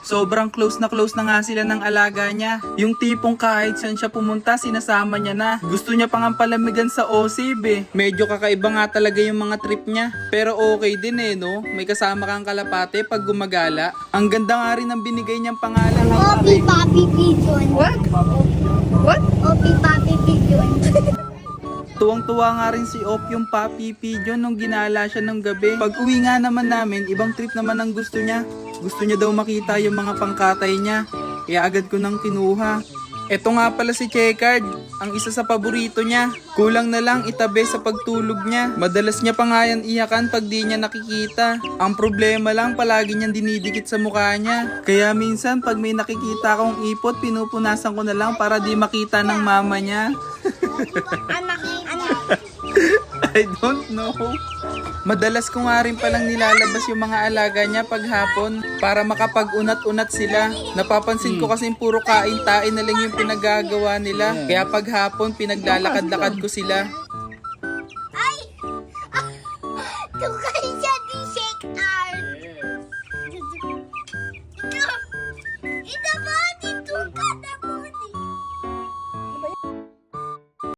Sobrang close na nga sila ng alaga niya. Yung tipong kahit saan siya pumunta, sinasama niya na. Gusto niya pang palamigan sa OSIB eh. Medyo kakaiba nga talaga yung mga trip niya. Pero okay din eh, no? May kasama kang kalapate pag gumagala. Ang ganda nga rin ng binigay niyang pangalan. Obi Papi Pigeon. What? What? Obi Papi Pigeon. Tuwang-tuwa nga rin si Op yung Papi Pigeon nung ginala siya ng gabi. Pag uwi nga naman namin, ibang trip naman ang gusto niya. Gusto niya daw makita yung mga pangkatay niya. Kaya agad ko nang kinuha. Eto nga pala si Checkered, ang isa sa paborito niya. Kulang na lang itabi sa pagtulog niya. Madalas niya pa nga yan iyakan pag di niya nakikita. Ang problema lang, palagi niyang dinidikit sa mukha niya. Kaya minsan pag may nakikita akong ipot, pinupunasan ko na lang para di makita ng mama niya. Anak. I don't know. Madalas ko nga rin palang nilalabas yung mga alaga niya pag hapon para makapag-unat-unat sila. Napapansin ko kasi puro kain-tain na lang yung pinagagawa nila. Kaya pag hapon pinaglalakad-lakad ko sila. Ay! Tukay siya di shake arm. Ito! Ito boy!